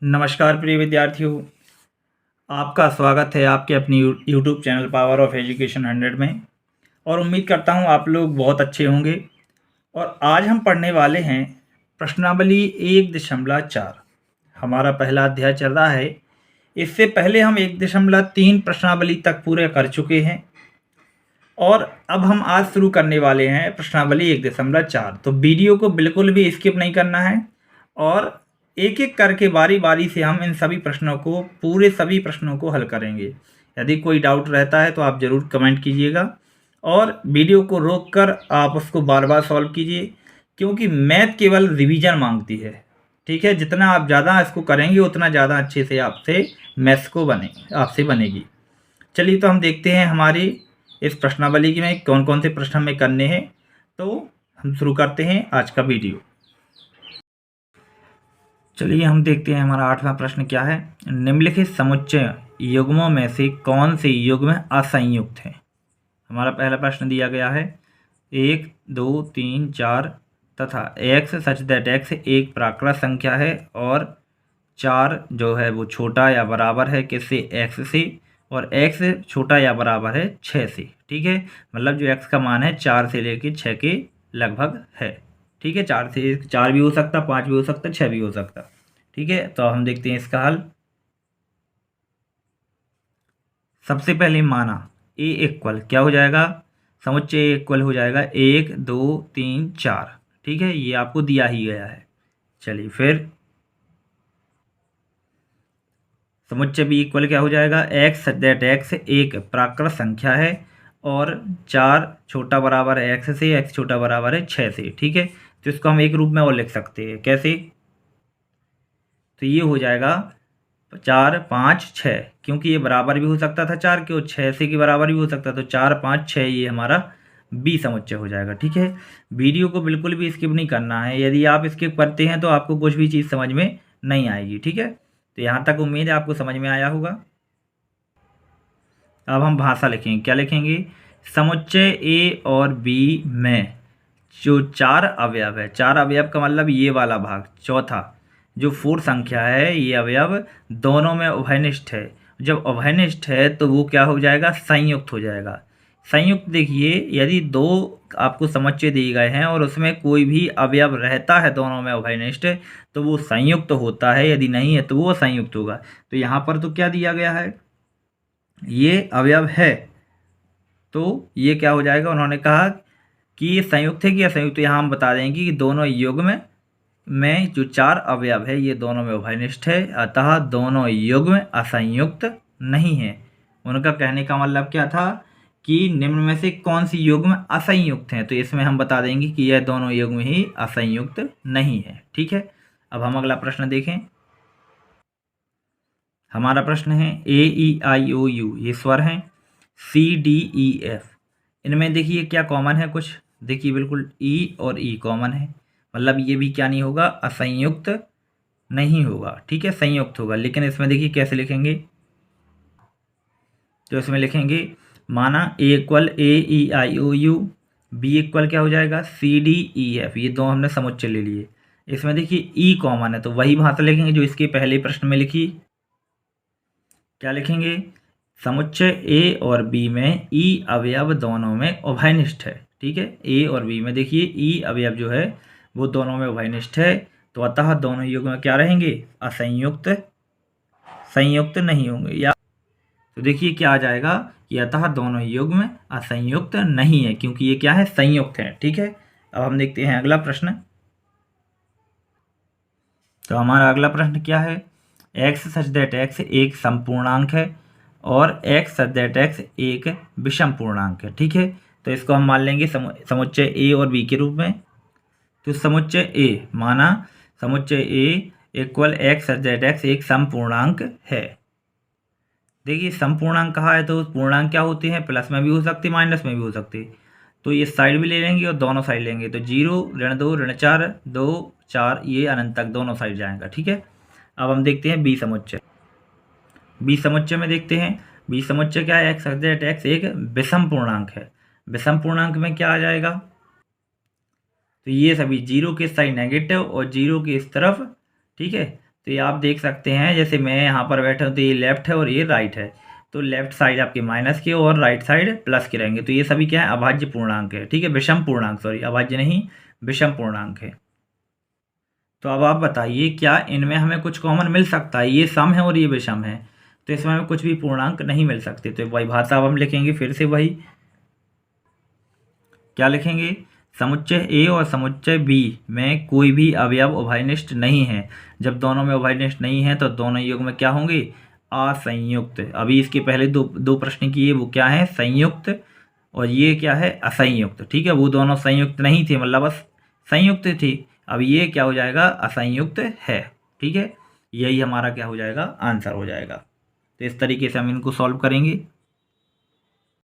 नमस्कार प्रिय विद्यार्थियों, आपका स्वागत है आपके अपनी YouTube channel power of education 100 में। और उम्मीद करता हूँ आप लोग बहुत अच्छे होंगे। और आज हम पढ़ने वाले हैं प्रश्नावली 1.4। हमारा पहला अध्याय चल रहा है। इससे पहले हम 1.3 प्रश्नावली तक पूरे कर चुके हैं और अब हम आज शुरू करने वाले हैं प्रश्नावली 1.4। तो वीडियो को बिल्कुल भी स्किप नहीं करना है और एक एक करके बारी बारी से हम इन सभी प्रश्नों को सभी प्रश्नों को हल करेंगे। यदि कोई डाउट रहता है तो आप ज़रूर कमेंट कीजिएगा और वीडियो को रोककर आप उसको बार बार सॉल्व कीजिए, क्योंकि मैथ केवल रिवीजन मांगती है। ठीक है, जितना आप ज़्यादा इसको करेंगे उतना ज़्यादा अच्छे से आपसे बनेगी। चलिए तो हम देखते हैं हमारी इस प्रश्नावली में कौन कौन से प्रश्न हमें करने हैं। तो हम शुरू करते हैं आज का वीडियो। चलिए हम देखते हैं हमारा 8वां प्रश्न क्या है। निम्नलिखित समुच्चय युग्मों में से कौन से युग्म असंयुक्त हैं। हमारा पहला प्रश्न दिया गया है 1, 2, 3, 4 तथा x सच दैट x एक प्राकृत संख्या है और 4 जो है वो छोटा या बराबर है किससे, x से, और x छोटा या बराबर है 6 से। ठीक है, मतलब जो x का मान है 4 से लेकर 6 के लगभग है। ठीक है, 4 भी हो सकता, 5 भी हो सकता, 6 भी हो सकता। ठीक है, तो हम देखते हैं इसका हल। सबसे पहले माना a इक्वल क्या हो जाएगा, समुच्चय इक्वल हो जाएगा 1, 2, 3, 4। ठीक है, ये आपको दिया ही गया है। चलिए फिर समुच्चय b इक्वल क्या हो जाएगा, x दैट x एक प्राकृत संख्या है और 4 छोटा बराबर है x से, x छोटा बराबर है 6 से। ठीक है, तो इसको हम एक रूप में और लिख सकते हैं। कैसे, तो ये हो जाएगा 4, 5, 6, क्योंकि ये बराबर भी हो सकता था 4 के और 6 से के बराबर भी हो सकता, तो 4, 5, 6 ये हमारा बी समुच्चय हो जाएगा। ठीक है, वीडियो को बिल्कुल भी स्किप नहीं करना है। यदि आप स्किप करते हैं तो आपको कुछ भी चीज़ समझ में नहीं आएगी। ठीक है, तो यहाँ तक उम्मीद है आपको समझ में आया होगा। अब हम भाषा लिखेंगे। क्या लिखेंगे, समुच्चय ए और बी में जो 4 अवयव है, 4 अवयव का मतलब ये वाला भाग चौथा जो 4 संख्या है, ये अवयव दोनों में उभयनिष्ठ है। जब उभयनिष्ठ है तो वो क्या हो जाएगा, संयुक्त हो जाएगा। संयुक्त देखिए, यदि 2 आपको समुच्चय दिए गए हैं और उसमें कोई भी अवयव रहता है दोनों में उभयनिष्ठ, तो वो संयुक्त होता है, यदि नहीं है तो वो असंयुक्त होगा। तो यहाँ पर तो क्या दिया गया है, ये अवयव है, तो ये क्या हो जाएगा, उन्होंने कहा कि ये संयुक्त है कि असंयुक्त। तो यहाँ हम बता देंगे कि दोनों युग्म में जो 4 अवयव है ये दोनों में उभयनिष्ठ है, अतः दोनों युग्म असंयुक्त नहीं है। उनका कहने का मतलब क्या था कि निम्न में से कौन सी युग्म असंयुक्त हैं, तो इसमें हम बता देंगे कि यह दोनों युग्म ही असंयुक्त नहीं है। ठीक है, अब हम अगला प्रश्न देखें। हमारा प्रश्न है ए ई आई ओ यू ये स्वर हैं, सी डी ई एफ इनमें देखिए क्या कॉमन है, कुछ देखिए बिल्कुल ई और ई कॉमन है, मतलब ये भी क्या नहीं होगा, असंयुक्त नहीं होगा। ठीक है, संयुक्त होगा। लेकिन इसमें देखिए कैसे लिखेंगे, तो इसमें लिखेंगे माना A equal A E I O U, B equal क्या हो जाएगा, सी डी ई एफ, ये दो हमने समुच्चय ले लिए। इसमें देखिए ई कॉमन है, तो वही भाषा लिखेंगे जो इसके पहले प्रश्न में लिखी। क्या लिखेंगे, समुच्चय ए और बी में ई अवयव दोनों में उभयनिष्ठ है। ठीक है, ए और बी में देखिए ई अवयव जो है वो दोनों में उभयनिष्ठ है, तो अतः दोनों युग्म क्या रहेंगे, असंयुक्त, संयुक्त नहीं होंगे। या तो देखिए क्या आ जाएगा कि अतः दोनों युग्म असंयुक्त नहीं है, क्योंकि ये क्या है, संयुक्त है। ठीक है, अब हम देखते हैं अगला प्रश्न। तो हमारा अगला प्रश्न क्या है, x सच दैट x एक संपूर्णांक है और x सच दैट x एक विषम पूर्णांक है। ठीक है, तो इसको हम मान लेंगे समुच्चय a और b के रूप में। तो समुच्चय a माना समुच्चय a equal x such that x एक समपूर्णांक है। देखिए समपूर्णांक कहा है तो पूर्णांक क्या होते हैं, प्लस में भी हो सकते, माइनस में भी हो सकते। तो ये साइड भी ले लेंगे और दोनों साइड लेंगे, तो 0, -2, -4, 2, 4 ये अनंत तक दोनों साइड जाएगा। ठीक है, अब हम देखते हैं बी समुच्चय। बी समुच्चय में देखते हैं, बी समुच्चय क्या है, एक्स दैट एक्स एक विषम पूर्णांक है। विषम पूर्णांक में क्या आ जाएगा, तो ये सभी 0 के साइड नेगेटिव और 0 के इस तरफ। ठीक है, तो ये आप देख सकते हैं, जैसे मैं यहाँ पर बैठा हूँ तो ये लेफ्ट है और ये राइट है, तो लेफ्ट साइड आपके माइनस के और राइट साइड प्लस के रहेंगे। तो ये सभी क्या है, अभाज्य पूर्णांक है, ठीक है, विषम पूर्णांक, सॉरी अभाज्य नहीं, विषम पूर्णांक है। तो अब आप बताइए क्या इनमें हमें कुछ कॉमन मिल सकता है? ये सम है और ये विषम है, तो इसमें हमें कुछ भी पूर्णांक नहीं मिल सकते। तो वही भाषा अब हम लिखेंगे, फिर से वही क्या लिखेंगे, समुच्चय ए और समुच्चय बी में कोई भी अवयव उभयनिष्ठ नहीं है। जब दोनों में उभयनिष्ठ नहीं है तो दोनों युग्म क्या होंगे, असंयुक्त। अभी इसके पहले दो दो प्रश्न किए, वो क्या है, संयुक्त, और ये क्या है, असंयुक्त, ठीक है। वो दोनों संयुक्त नहीं थे, मतलब बस संयुक्त थी। अब ये क्या हो जाएगा, असंयुक्त है, ठीक है। यही हमारा क्या हो जाएगा, आंसर हो जाएगा। तो इस तरीके से हम इनको सॉल्व करेंगे।